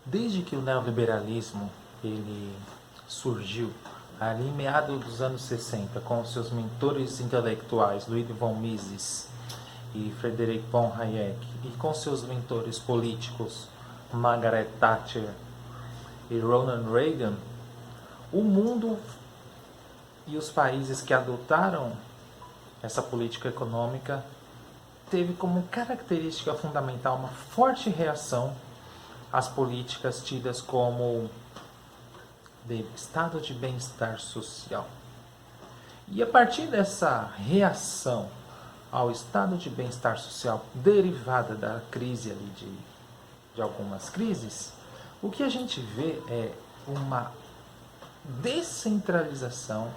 Desde que o neoliberalismo ele surgiu, ali em meados dos anos 60, com seus mentores intelectuais, Ludwig von Mises e Friedrich von Hayek, e com seus mentores políticos, Margaret Thatcher e Ronald Reagan, o mundo e os países que adotaram essa política econômica teve como característica fundamental uma forte reação às políticas tidas como de estado de bem-estar social. E a partir dessa reação ao estado de bem-estar social derivada da crise ali de algumas crises, o que a gente vê é uma descentralização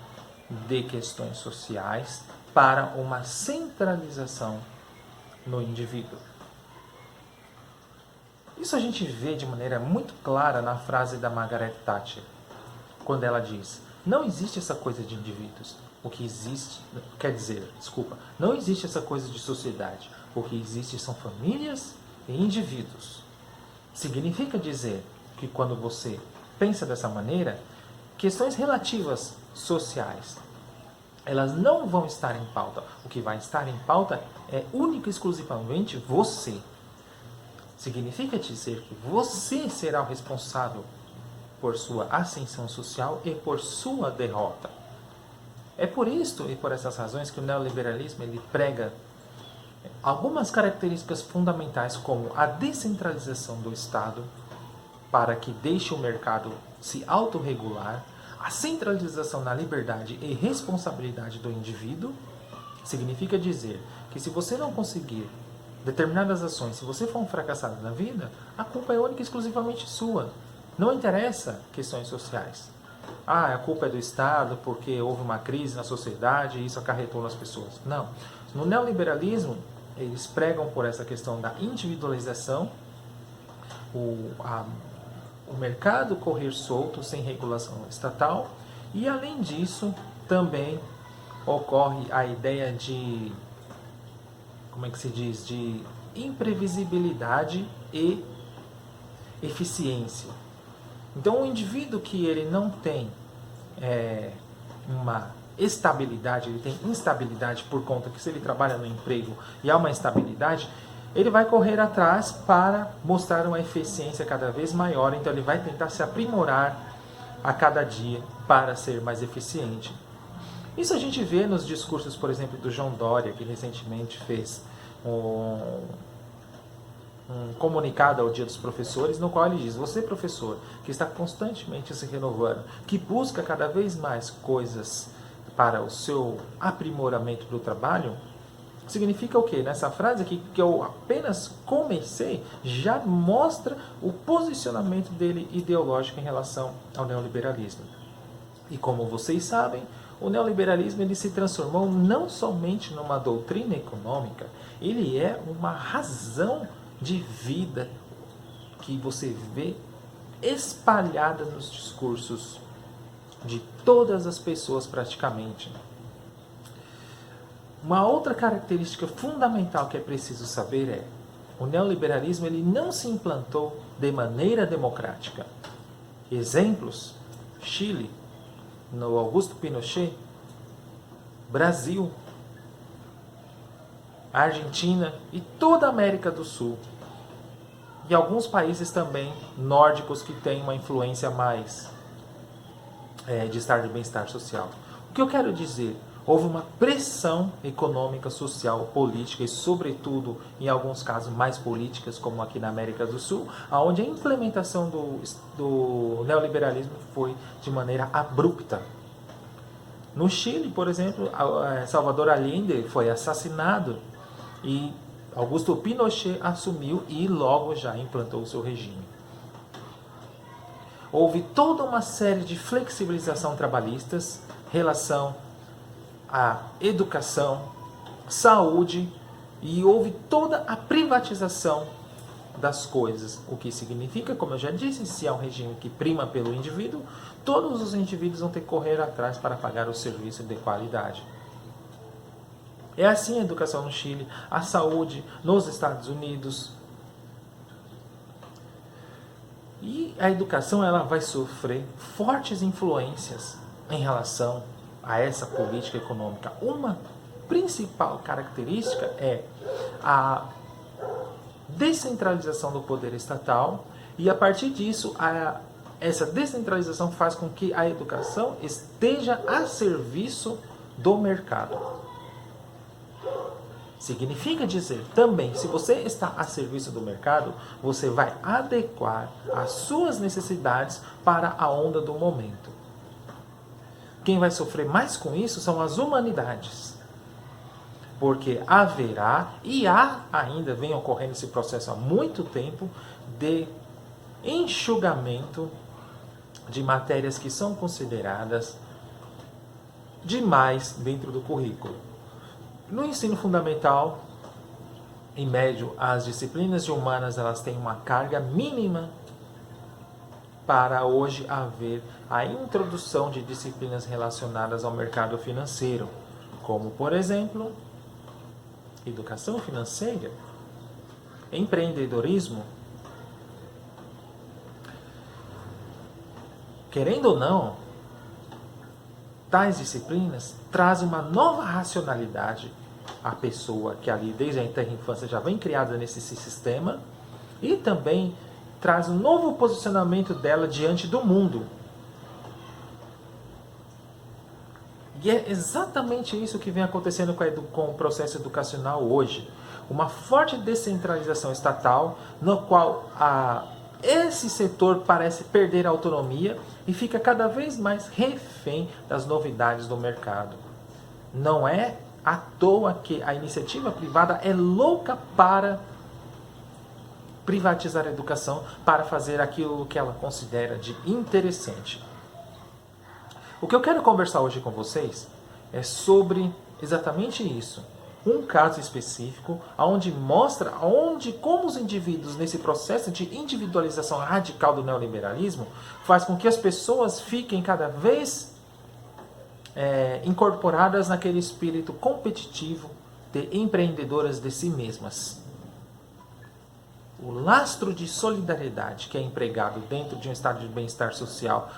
de questões sociais para uma centralização no indivíduo. Isso a gente vê de maneira muito clara na frase da Margaret Thatcher, quando ela diz: não existe essa coisa de indivíduos. O que existe, não existe essa coisa de sociedade. O que existe são famílias e indivíduos. Significa dizer que quando você pensa dessa maneira, questões relativas sociais, elas não vão estar em pauta. O que vai estar em pauta é única e exclusivamente você. Significa dizer que você será o responsável por sua ascensão social e por sua derrota. É por isto e por essas razões que o neoliberalismo ele prega algumas características fundamentais, como a descentralização do Estado para que deixe o mercado se autorregular, a centralização na liberdade e responsabilidade do indivíduo. Significa dizer que se você não conseguir determinadas ações, se você for um fracassado na vida, a culpa é única e exclusivamente sua. Não interessa questões sociais. A culpa é do Estado porque houve uma crise na sociedade e isso acarretou nas pessoas. Não. No neoliberalismo, eles pregam por essa questão da individualização, o mercado correr solto, sem regulação estatal, e além disso, também ocorre a ideia de, de imprevisibilidade e eficiência. Então, o indivíduo que ele não tem uma estabilidade, ele tem instabilidade por conta que se ele trabalha no emprego e há uma instabilidade, ele vai correr atrás para mostrar uma eficiência cada vez maior, então ele vai tentar se aprimorar a cada dia para ser mais eficiente. Isso a gente vê nos discursos, por exemplo, do João Dória, que recentemente fez um comunicado ao Dia dos Professores, no qual ele diz: você, professor, que está constantemente se renovando, que busca cada vez mais coisas para o seu aprimoramento do trabalho, significa o quê? Nessa frase aqui, que eu apenas comecei, já mostra o posicionamento dele ideológico em relação ao neoliberalismo. E como vocês sabem, o neoliberalismo ele se transformou não somente numa doutrina econômica, ele é uma razão de vida que você vê espalhada nos discursos de todas as pessoas praticamente. Uma outra característica fundamental que é preciso saber é: o neoliberalismo ele não se implantou de maneira democrática. Exemplos: Chile, no Augusto Pinochet, Brasil, Argentina e toda a América do Sul. E alguns países também nórdicos que têm uma influência mais de estar de bem-estar social. O que eu quero dizer? Houve uma pressão econômica, social, política e, sobretudo, em alguns casos mais políticas, como aqui na América do Sul, onde a implementação do neoliberalismo foi de maneira abrupta. No Chile, por exemplo, Salvador Allende foi assassinado e Augusto Pinochet assumiu e logo já implantou o seu regime. Houve toda uma série de flexibilização trabalhistas, relação à educação, saúde, e houve toda a privatização das coisas. O que significa, como eu já disse, se é um regime que prima pelo indivíduo, todos os indivíduos vão ter que correr atrás para pagar o serviço de qualidade. É assim a educação no Chile, a saúde nos Estados Unidos. E a educação ela vai sofrer fortes influências em relação a essa política econômica. Uma principal característica é a descentralização do poder estatal e, a partir disso, essa descentralização faz com que a educação esteja a serviço do mercado. Significa dizer também, se você está a serviço do mercado, você vai adequar as suas necessidades para a onda do momento. Quem vai sofrer mais com isso são as humanidades. Porque haverá, e ainda vem ocorrendo esse processo há muito tempo, de enxugamento de matérias que são consideradas demais dentro do currículo. No ensino fundamental, em médio, as disciplinas de humanas elas têm uma carga mínima para hoje haver a introdução de disciplinas relacionadas ao mercado financeiro, como, por exemplo, educação financeira, empreendedorismo. Querendo ou não, tais disciplinas trazem uma nova racionalidade à pessoa que ali desde a infância já vem criada nesse sistema e também traz um novo posicionamento dela diante do mundo. E é exatamente isso que vem acontecendo com o processo educacional hoje. Uma forte descentralização estatal, no qual esse setor parece perder a autonomia e fica cada vez mais refém das novidades do mercado. Não é à toa que a iniciativa privada é louca para privatizar a educação, para fazer aquilo que ela considera de interessante. O que eu quero conversar hoje com vocês é sobre exatamente isso. Um caso específico onde mostra como os indivíduos, nesse processo de individualização radical do neoliberalismo, faz com que as pessoas fiquem cada vez incorporadas naquele espírito competitivo de empreendedoras de si mesmas. O lastro de solidariedade que é empregado dentro de um estado de bem-estar social,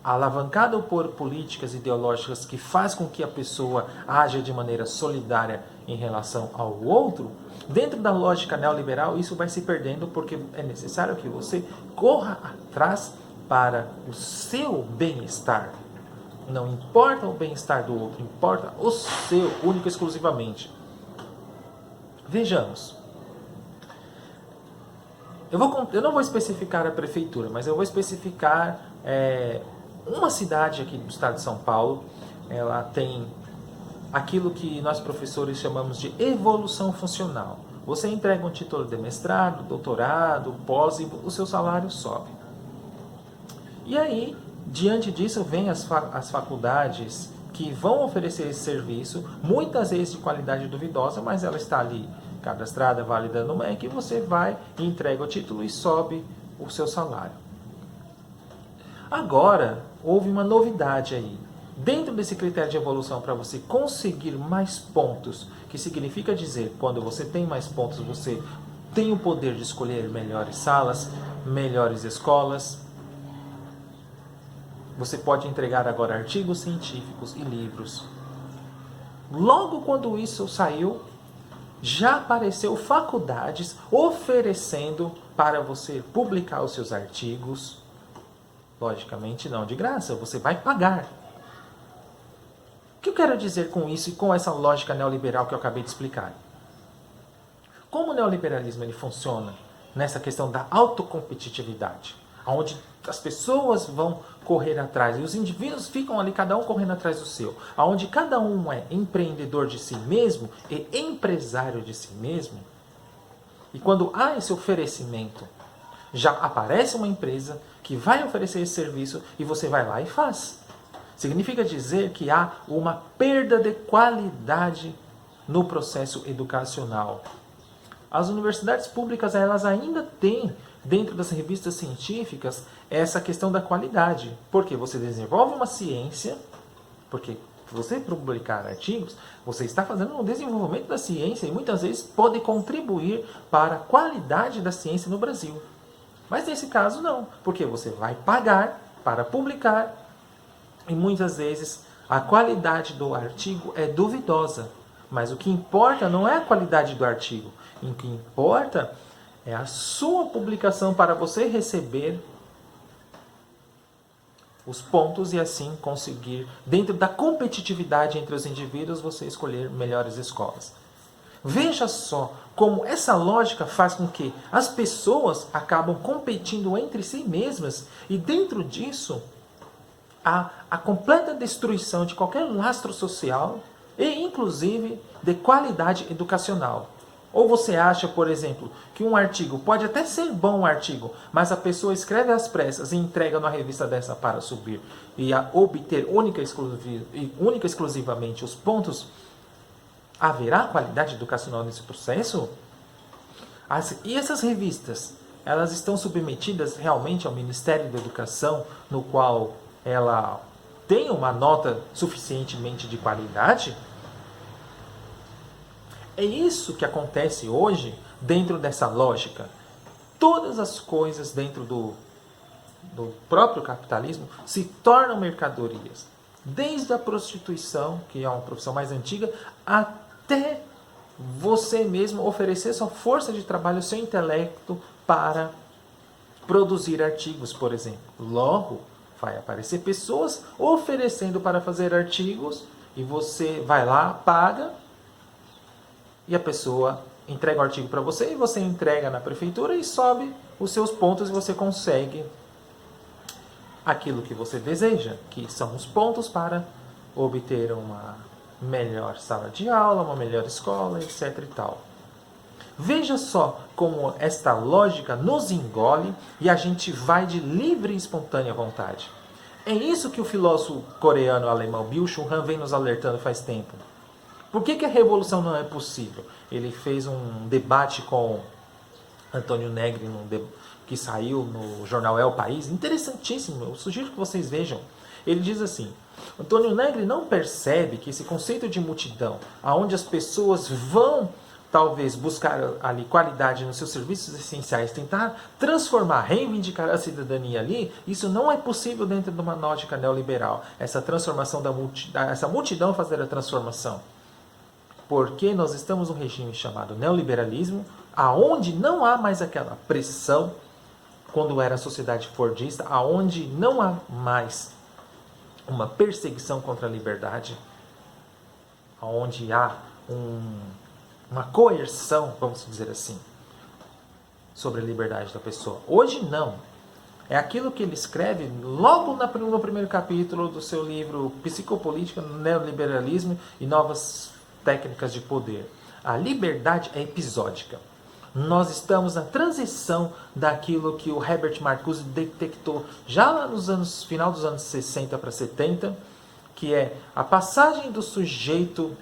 alavancado por políticas ideológicas que faz com que a pessoa haja de maneira solidária em relação ao outro, dentro da lógica neoliberal isso vai se perdendo porque é necessário que você corra atrás para o seu bem-estar. Não importa o bem-estar do outro, importa o seu, único e exclusivamente. Vejamos. Eu não vou especificar a prefeitura, mas eu vou especificar uma cidade aqui do estado de São Paulo. Ela tem aquilo que nós professores chamamos de evolução funcional. Você entrega um título de mestrado, doutorado, pós e o seu salário sobe. E aí, diante disso, vem as faculdades que vão oferecer esse serviço, muitas vezes de qualidade duvidosa, mas ela está ali cadastrada, válida no MEC, e você vai, entrega o título e sobe o seu salário. Agora, houve uma novidade aí. Dentro desse critério de evolução, para você conseguir mais pontos, que significa dizer, quando você tem mais pontos, você tem o poder de escolher melhores salas, melhores escolas. Você pode entregar agora artigos científicos e livros. Logo quando isso saiu, já apareceu faculdades oferecendo para você publicar os seus artigos. Logicamente não de graça, você vai pagar. O que eu quero dizer com isso e com essa lógica neoliberal que eu acabei de explicar? Como o neoliberalismo ele funciona nessa questão da autocompetitividade, onde as pessoas vão correr atrás e os indivíduos ficam ali, cada um correndo atrás do seu, onde cada um é empreendedor de si mesmo e empresário de si mesmo. E quando há esse oferecimento, já aparece uma empresa que vai oferecer esse serviço e você vai lá e faz. Significa dizer que há uma perda de qualidade no processo educacional. As universidades públicas elas ainda têm, dentro das revistas científicas, essa questão da qualidade. Porque você desenvolve uma ciência, porque Você publicar artigos, você está fazendo um desenvolvimento da ciência e muitas vezes pode contribuir para a qualidade da ciência no Brasil. Mas nesse caso não, porque você vai pagar para publicar e muitas vezes a qualidade do artigo é duvidosa. Mas o que importa não é a qualidade do artigo, o que importa é a sua publicação para você receber os pontos e assim conseguir, dentro da competitividade entre os indivíduos, você escolher melhores escolas. Veja só como essa lógica faz com que as pessoas acabam competindo entre si mesmas e dentro disso a completa destruição de qualquer lastro social e inclusive de qualidade educacional. Ou você acha, por exemplo, que um artigo pode até ser bom um artigo, mas a pessoa escreve às pressas e entrega numa revista dessa para subir e a obter única e exclusivamente os pontos, haverá qualidade educacional nesse processo? E essas revistas, elas estão submetidas realmente ao Ministério da Educação, no qual ela tem uma nota suficientemente de qualidade? É isso que acontece hoje dentro dessa lógica. Todas as coisas dentro do próprio capitalismo se tornam mercadorias. Desde a prostituição, que é uma profissão mais antiga, até você mesmo oferecer sua força de trabalho, seu intelecto para produzir artigos, por exemplo. Logo, vai aparecer pessoas oferecendo para fazer artigos e você vai lá, paga, e a pessoa entrega o artigo para você e você entrega na prefeitura e sobe os seus pontos e você consegue aquilo que você deseja, que são os pontos para obter uma melhor sala de aula, uma melhor escola, etc. e tal. Veja só como esta lógica nos engole e a gente vai de livre e espontânea vontade. É isso que o filósofo coreano-alemão Byung-Chul Han vem nos alertando faz tempo. Por que a revolução não é possível? Ele fez um debate com Antônio Negri, que saiu no jornal El País, interessantíssimo, eu sugiro que vocês vejam. Ele diz assim: Antônio Negri não percebe que esse conceito de multidão, onde as pessoas vão talvez buscar ali qualidade nos seus serviços essenciais, tentar transformar, reivindicar a cidadania ali, isso não é possível dentro de uma lógica neoliberal. Essa transformação essa multidão fazer a transformação. Porque nós estamos num regime chamado neoliberalismo, aonde não há mais aquela pressão, quando era a sociedade fordista, aonde não há mais uma perseguição contra a liberdade, aonde há uma coerção, vamos dizer assim, sobre a liberdade da pessoa. Hoje não. É aquilo que ele escreve logo no primeiro capítulo do seu livro Psicopolítica, Neoliberalismo e Novas Técnicas de Poder. A liberdade é episódica. Nós estamos na transição daquilo que o Herbert Marcuse detectou já lá nos final dos anos 60 para 70, que é a passagem do sujeito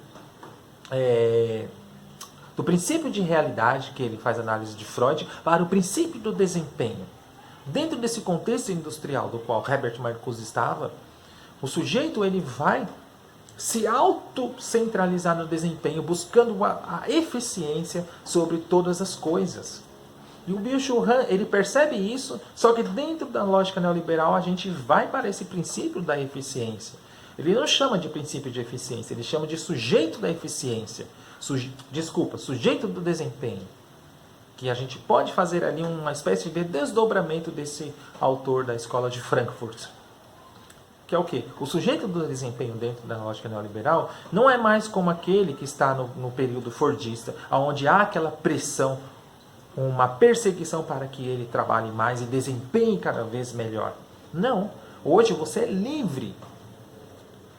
do princípio de realidade, que ele faz análise de Freud, para o princípio do desempenho. Dentro desse contexto industrial do qual Herbert Marcuse estava, o sujeito ele vai se autocentralizar no desempenho, buscando a eficiência sobre todas as coisas. E o Byung-Chul Han, ele percebe isso, só que dentro da lógica neoliberal a gente vai para esse princípio da eficiência. Ele não chama de princípio de eficiência, ele chama de sujeito da eficiência. Sujeito do desempenho. Que a gente pode fazer ali uma espécie de desdobramento desse autor da escola de Frankfurt. Que é o quê? O sujeito do desempenho dentro da lógica neoliberal não é mais como aquele que está no período fordista, onde há aquela pressão, uma perseguição para que ele trabalhe mais e desempenhe cada vez melhor. Não. Hoje você é livre.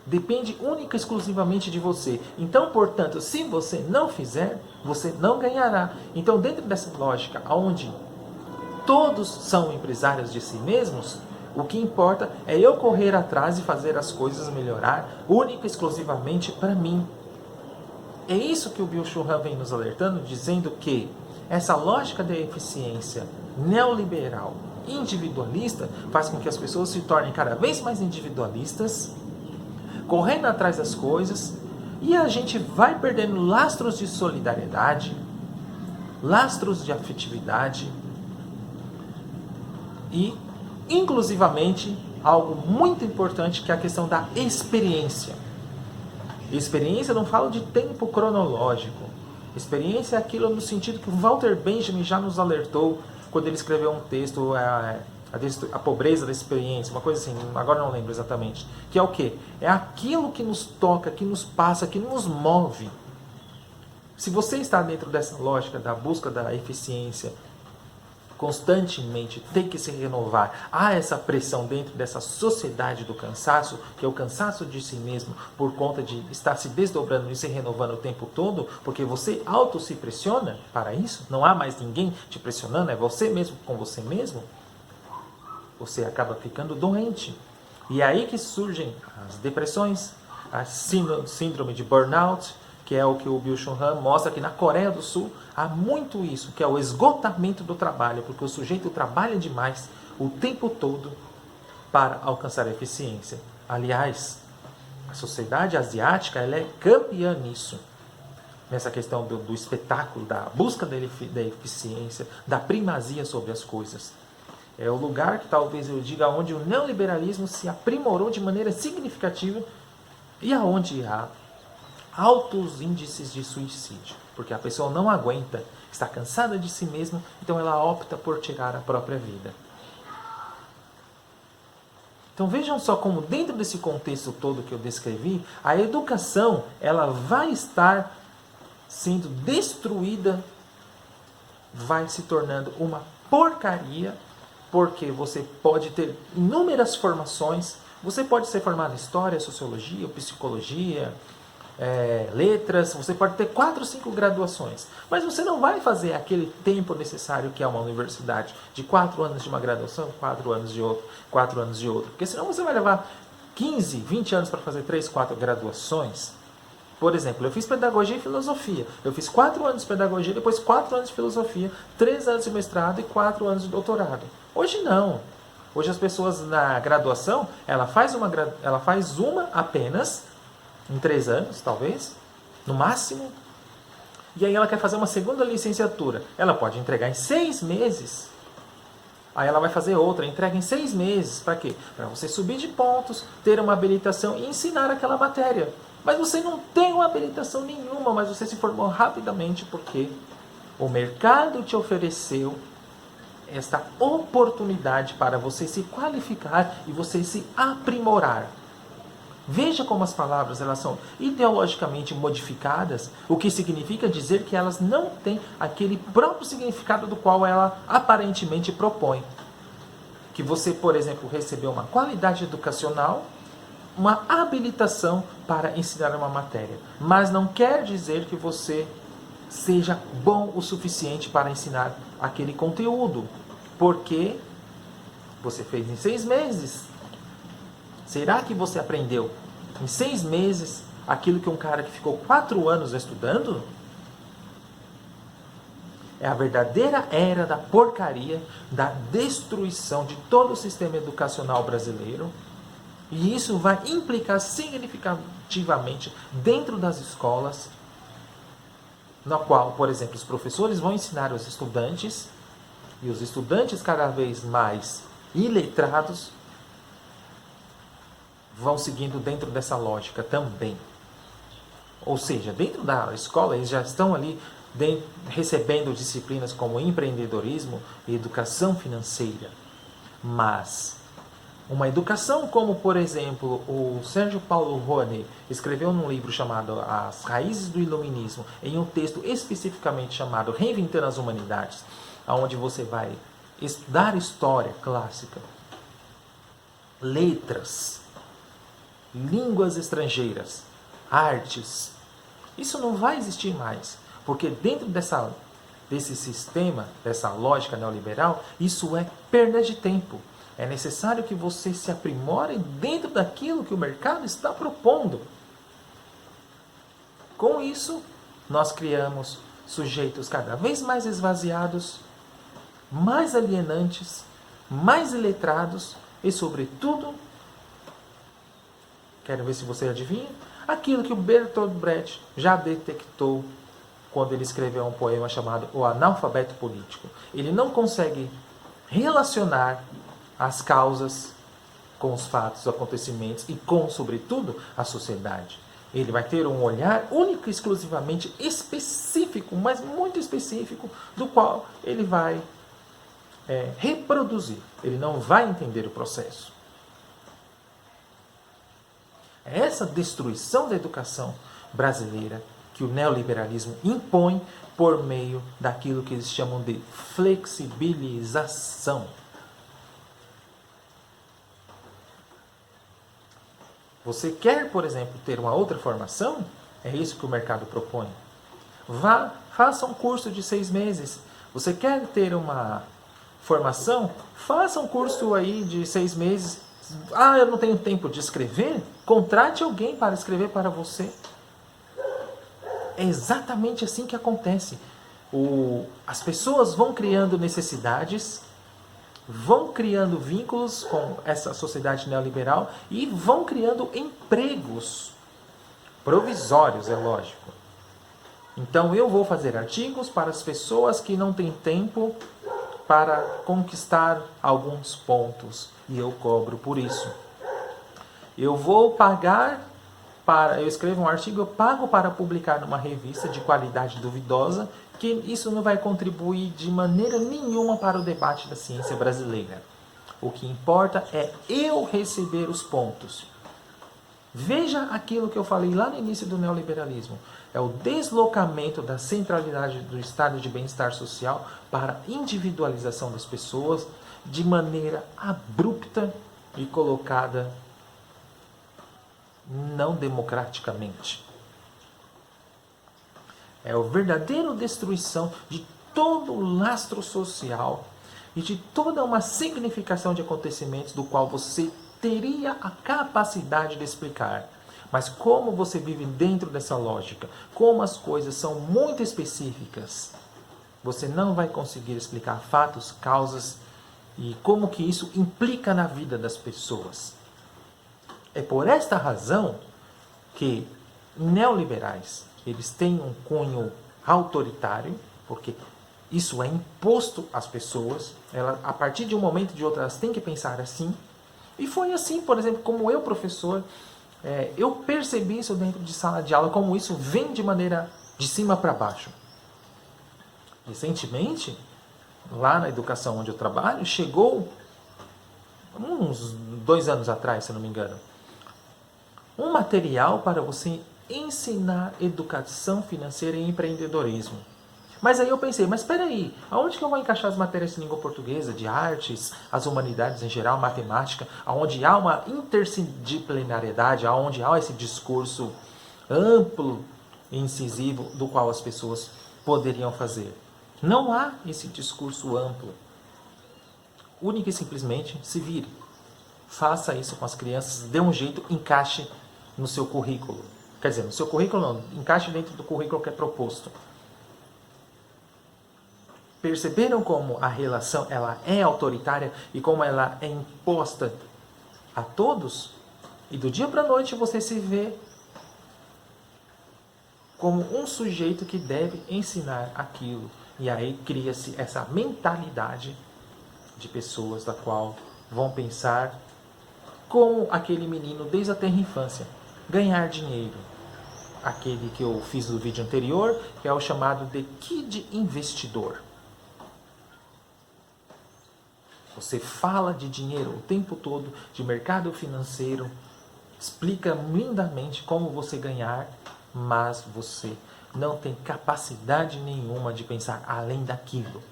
Depende única e exclusivamente de você. Então, portanto, se você não fizer, você não ganhará. Então, dentro dessa lógica, onde todos são empresários de si mesmos, o que importa é eu correr atrás e fazer as coisas melhorar, única e exclusivamente para mim. É isso que o Byung-Chul Han vem nos alertando, dizendo que essa lógica da eficiência neoliberal, individualista, faz com que as pessoas se tornem cada vez mais individualistas, correndo atrás das coisas, e a gente vai perdendo lastros de solidariedade, lastros de afetividade e, inclusivamente, algo muito importante que é a questão da experiência. Experiência não falo de tempo cronológico. Experiência é aquilo no sentido que o Walter Benjamin já nos alertou quando ele escreveu um texto, a pobreza da experiência, uma coisa assim, agora não lembro exatamente. Que é o quê? É aquilo que nos toca, que nos passa, que nos move. Se você está dentro dessa lógica da busca da eficiência, constantemente tem que se renovar, há essa pressão dentro dessa sociedade do cansaço, que é o cansaço de si mesmo, por conta de estar se desdobrando e se renovando o tempo todo, porque você auto se pressiona para isso, não há mais ninguém te pressionando, é você mesmo com você mesmo, você acaba ficando doente. E é aí que surgem as depressões, a síndrome de burnout, que é o que o Byung-Chul Han mostra que na Coreia do Sul há muito isso, que é o esgotamento do trabalho, porque o sujeito trabalha demais o tempo todo para alcançar a eficiência. Aliás, a sociedade asiática ela é campeã nisso, nessa questão do espetáculo, da busca da eficiência, da primazia sobre as coisas. É o lugar que talvez eu diga onde o neoliberalismo se aprimorou de maneira significativa e aonde há altos índices de suicídio, porque a pessoa não aguenta, está cansada de si mesma, então ela opta por tirar a própria vida. Então vejam só como dentro desse contexto todo que eu descrevi, a educação ela vai estar sendo destruída, vai se tornando uma porcaria, porque você pode ter inúmeras formações, você pode ser formado em história, sociologia, psicologia, letras, você pode ter 4 ou 5 graduações, mas você não vai fazer aquele tempo necessário que é uma universidade, de 4 anos de uma graduação, 4 anos de outra, 4 anos de outra, porque senão você vai levar 15, 20 anos para fazer 3, 4 graduações. Por exemplo, eu fiz pedagogia e filosofia, eu fiz 4 anos de pedagogia, depois 4 anos de filosofia, 3 anos de mestrado e 4 anos de doutorado. Hoje não. Hoje as pessoas na graduação, ela faz uma apenas, em 3 anos, talvez, no máximo. E aí ela quer fazer uma segunda licenciatura. Ela pode entregar em 6 meses. Aí ela vai fazer outra, entrega em 6 meses. Para quê? Para você subir de pontos, ter uma habilitação e ensinar aquela matéria. Mas você não tem uma habilitação nenhuma, mas você se formou rapidamente porque o mercado te ofereceu esta oportunidade para você se qualificar e você se aprimorar. Veja como as palavras elas são ideologicamente modificadas, o que significa dizer que elas não têm aquele próprio significado do qual ela aparentemente propõe. Que você, por exemplo, recebeu uma qualidade educacional, uma habilitação para ensinar uma matéria, mas não quer dizer que você seja bom o suficiente para ensinar aquele conteúdo, porque você fez em 6 meses. Será que você aprendeu em 6 meses aquilo que um cara que ficou 4 anos estudando? É a verdadeira era da porcaria, da destruição de todo o sistema educacional brasileiro. E isso vai implicar significativamente dentro das escolas, na qual, por exemplo, os professores vão ensinar os estudantes, e os estudantes cada vez mais iletrados vão seguindo dentro dessa lógica também. Ou seja, dentro da escola eles já estão ali recebendo disciplinas como empreendedorismo e educação financeira. Mas uma educação como, por exemplo, o Sérgio Paulo Rouanet escreveu num livro chamado As Raízes do Iluminismo, em um texto especificamente chamado Reinventando as Humanidades, onde você vai estudar história clássica, letras, línguas estrangeiras, artes. Isso não vai existir mais, porque dentro desse sistema, dessa lógica neoliberal, isso é perda de tempo. É necessário que você se aprimore dentro daquilo que o mercado está propondo. Com isso, nós criamos sujeitos cada vez mais esvaziados, mais alienantes, mais iletrados e, sobretudo, Quero ver se você adivinha. Aquilo que o Bertolt Brecht já detectou quando ele escreveu um poema chamado O Analfabeto Político. Ele não consegue relacionar as causas com os fatos, os acontecimentos e com, sobretudo, a sociedade. Ele vai ter um olhar único e exclusivamente específico, mas muito específico, do qual ele vai reproduzir. Ele não vai entender o processo. É essa destruição da educação brasileira que o neoliberalismo impõe por meio daquilo que eles chamam de flexibilização. Você quer, por exemplo, ter uma outra formação? É isso que o mercado propõe. Vá, faça um curso de 6 meses. Você quer ter uma formação? Faça um curso aí de 6 meses. Ah, eu não tenho tempo de escrever? Contrate alguém para escrever para você. É exatamente assim que acontece. As pessoas vão criando necessidades, vão criando vínculos com essa sociedade neoliberal e vão criando empregos provisórios, é lógico. Então eu vou fazer artigos para as pessoas que não têm tempo para conquistar alguns pontos e eu cobro por isso. Eu vou pagar eu escrevo um artigo, eu pago para publicar numa revista de qualidade duvidosa, que isso não vai contribuir de maneira nenhuma para o debate da ciência brasileira. O que importa é eu receber os pontos. Veja aquilo que eu falei lá no início do neoliberalismo. É o deslocamento da centralidade do estado de bem-estar social para a individualização das pessoas de maneira abrupta e colocada não democraticamente. É a verdadeira destruição de todo o lastro social e de toda uma significação de acontecimentos do qual você teria a capacidade de explicar. Mas como você vive dentro dessa lógica, como as coisas são muito específicas, você não vai conseguir explicar fatos, causas e como que isso implica na vida das pessoas. É por esta razão que neoliberais, eles têm um cunho autoritário, porque isso é imposto às pessoas, a partir de um momento ou de outro elas têm que pensar assim. E foi assim, por exemplo, como eu, professor, eu percebi isso dentro de sala de aula, como isso vem de maneira de cima para baixo. Recentemente, lá na educação onde eu trabalho, chegou, uns 2 anos atrás, se não me engano, um material para você ensinar educação financeira e empreendedorismo. Mas aí eu pensei, mas espera aí, aonde que eu vou encaixar as matérias de língua portuguesa, de artes, as humanidades em geral, matemática, aonde há uma interdisciplinariedade, aonde há esse discurso amplo e incisivo do qual as pessoas poderiam fazer? Não há esse discurso amplo. Única e simplesmente se vire. Faça isso com as crianças, dê um jeito, encaixe no seu currículo. Quer dizer, no seu currículo não, encaixe dentro do currículo que é proposto. Perceberam como a relação ela é autoritária e como ela é imposta a todos? E do dia para a noite você se vê como um sujeito que deve ensinar aquilo. E aí cria-se essa mentalidade de pessoas da qual vão pensar como aquele menino desde a tenra infância. Ganhar dinheiro. Aquele que eu fiz no vídeo anterior, que é o chamado de Kid Investidor. Você fala de dinheiro o tempo todo, de mercado financeiro, explica lindamente como você ganhar, mas você não tem capacidade nenhuma de pensar além daquilo.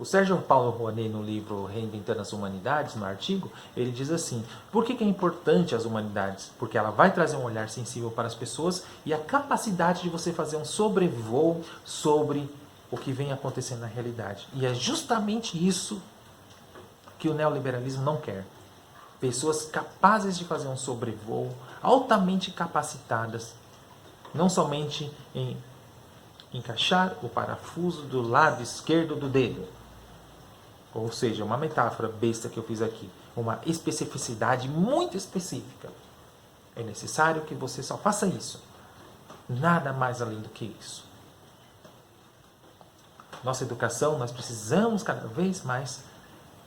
O Sérgio Paulo Rouanet, no livro Reinventando as Humanidades, no artigo, ele diz assim, por que é importante as humanidades? Porque ela vai trazer um olhar sensível para as pessoas e a capacidade de você fazer um sobrevoo sobre o que vem acontecendo na realidade. E é justamente isso que o neoliberalismo não quer. Pessoas capazes de fazer um sobrevoo, altamente capacitadas, não somente em encaixar o parafuso do lado esquerdo do dedo. Ou seja, uma metáfora besta que eu fiz aqui. uma especificidade muito específica. É necessário que você só faça isso. Nada mais além do que isso. Nossa educação, nós precisamos cada vez mais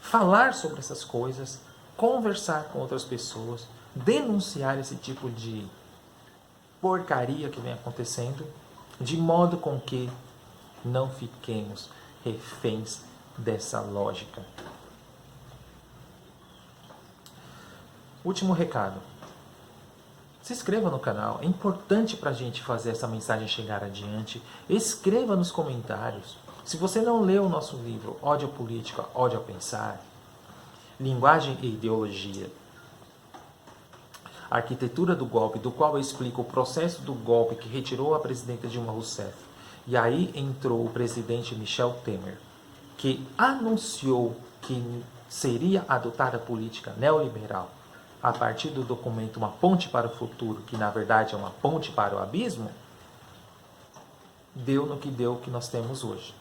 falar sobre essas coisas, conversar com outras pessoas, denunciar esse tipo de porcaria que vem acontecendo, de modo com que não fiquemos reféns dessa lógica. Último recado. Se inscreva no canal, é importante para a gente fazer essa mensagem chegar adiante. Escreva nos comentários. Se você não leu o nosso livro Ódio à Política, Ódio a Pensar, Linguagem e Ideologia, a Arquitetura do Golpe, do qual eu explico o processo do golpe que retirou a presidenta Dilma Rousseff, e aí entrou o presidente Michel Temer, que anunciou que seria adotada a política neoliberal a partir do documento Uma Ponte para o Futuro, que na verdade é uma ponte para o abismo, deu no que deu o que nós temos hoje.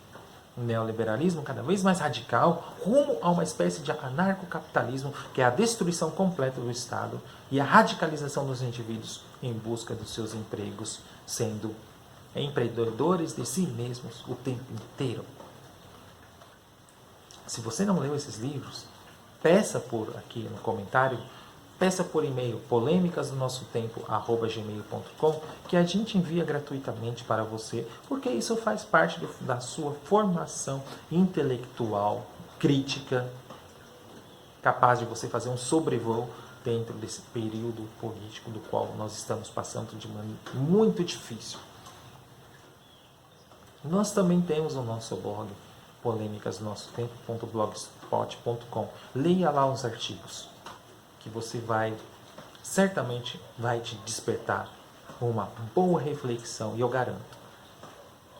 Um neoliberalismo cada vez mais radical, rumo a uma espécie de anarcocapitalismo, que é a destruição completa do Estado e a radicalização dos indivíduos em busca dos seus empregos, sendo empreendedores de si mesmos o tempo inteiro. Se você não leu esses livros, peça por aqui no comentário, peça por e-mail polêmicasdonossotempo@gmail.com, que a gente envia gratuitamente para você, porque isso faz parte da sua formação intelectual, crítica, capaz de você fazer um sobrevoo dentro desse período político do qual nós estamos passando de maneira muito difícil. Nós também temos o nosso blog, polêmicasdonossotempo.blogspot.com. Leia lá os artigos, que você certamente vai te despertar uma boa reflexão, e eu garanto,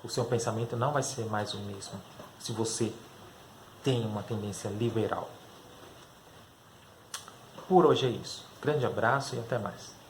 o seu pensamento não vai ser mais o mesmo se você tem uma tendência liberal. Por hoje é isso. Grande abraço e até mais.